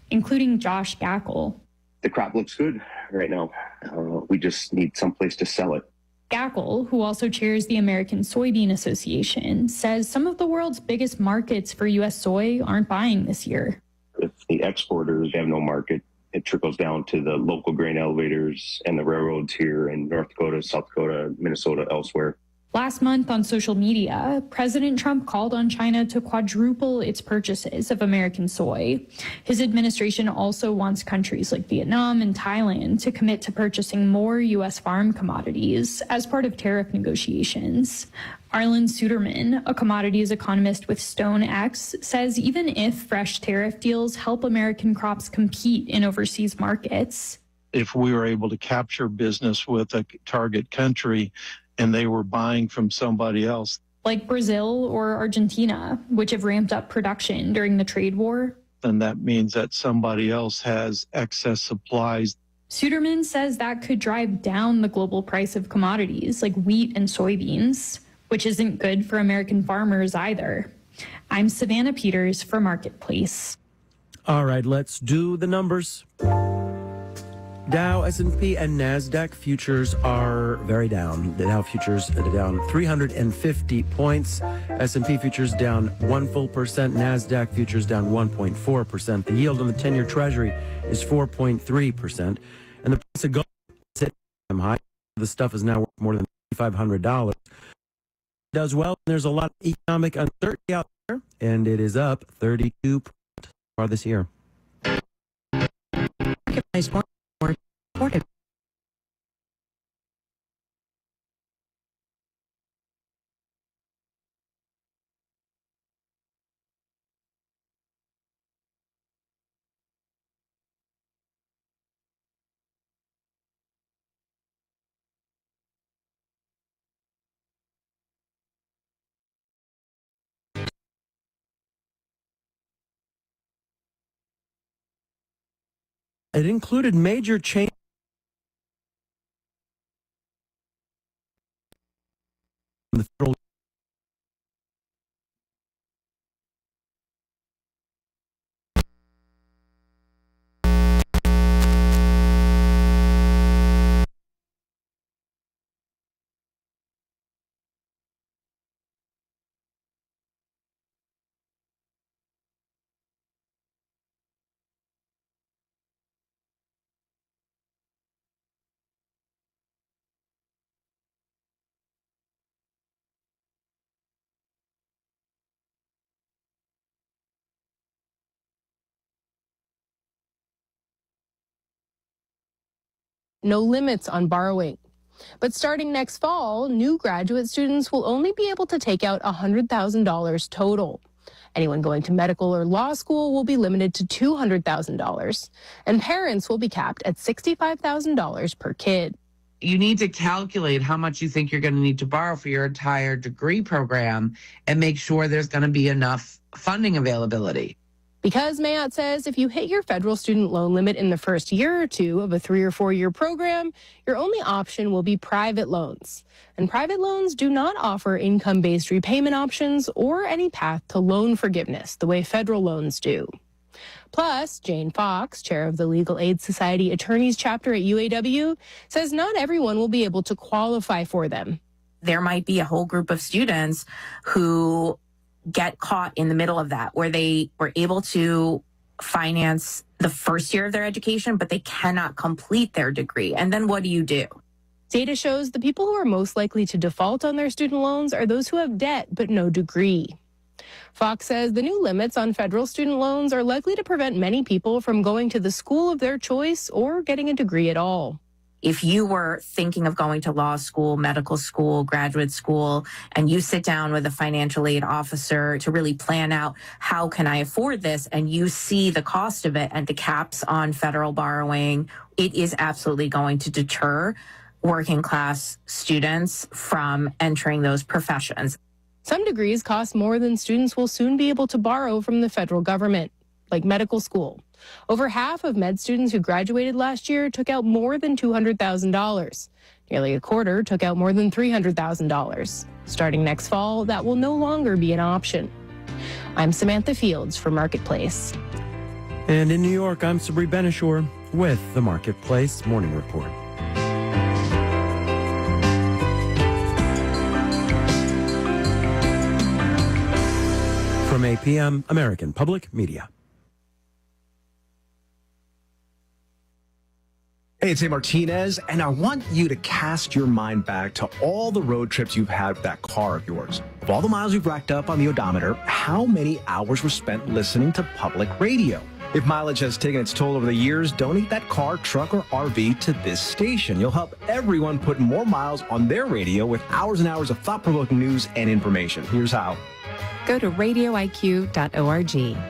including Josh Gackle. The crop looks good right now. We just need someplace to sell it. Gackle, who also chairs the American Soybean Association, says some of the world's biggest markets for U.S. soy aren't buying this year. If the exporters have no market, it trickles down to the local grain elevators and the railroads here in North Dakota, South Dakota, Minnesota, elsewhere. Last month on social media, President Trump called on China to quadruple its purchases of American soy. His administration also wants countries like Vietnam and Thailand to commit to purchasing more U.S. farm commodities as part of tariff negotiations. Arlen Suderman, a commodities economist with StoneX, says even if fresh tariff deals help American crops compete in overseas markets, if we were able to capture business with a target country and they were buying from somebody else, like Brazil or Argentina, which have ramped up production during the trade war, then that means that somebody else has excess supplies. Suderman says that could drive down the global price of commodities like wheat and soybeans, which isn't good for American farmers either. I'm Savannah Peters for Marketplace. All right, let's do the numbers. Dow, S&P, and NASDAQ futures are very down. The Dow futures are down 350 points. S&P futures down 1 full percent. NASDAQ futures down 1.4%. The yield on the 10-year Treasury is 4.3%. And the price of gold is at an high. The stuff is now worth more than $500. Does well. There's a lot of economic uncertainty out there, and it is up 32% far this year. Reported. It included major change. The federal no limits on borrowing. But starting next fall, new graduate students will only be able to take out $100,000 total. Anyone going to medical or law school will be limited to $200,000, and parents will be capped at $65,000 per kid. You need to calculate how much you think you're going to need to borrow for your entire degree program and make sure there's going to be enough funding availability. Because Mayat says if you hit your federal student loan limit in the first year or two of a 3 or 4 year program, your only option will be private loans. And private loans do not offer income-based repayment options or any path to loan forgiveness the way federal loans do. Plus, Jane Fox, chair of the Legal Aid Society Attorneys Chapter at UAW, says not everyone will be able to qualify for them. There might be a whole group of students who get caught in the middle of that, where they were able to finance the first year of their education, but they cannot complete their degree. And then what do you do? Data shows the people who are most likely to default on their student loans are those who have debt but no degree. Fox says the new limits on federal student loans are likely to prevent many people from going to the school of their choice or getting a degree at all. If you were thinking of going to law school, medical school, graduate school, and you sit down with a financial aid officer to really plan out how can I afford this, and you see the cost of it and the caps on federal borrowing, it is absolutely going to deter working class students from entering those professions. Some degrees cost more than students will soon be able to borrow from the federal government, like medical school. Over half of med students who graduated last year took out more than $200,000. Nearly a quarter took out more than $300,000. Starting next fall, that will no longer be an option. I'm Samantha Fields for Marketplace. And in New York, I'm Sabri Benishore with the Marketplace Morning Report. From 8 p.m., American Public Media. Hey, it's A. Martinez, and I want you to cast your mind back to all the road trips you've had with that car of yours. Of all the miles you've racked up on the odometer, how many hours were spent listening to public radio? If mileage has taken its toll over the years, donate that car, truck, or RV to this station. You'll help everyone put more miles on their radio with hours and hours of thought-provoking news and information. Here's how. Go to radioiq.org.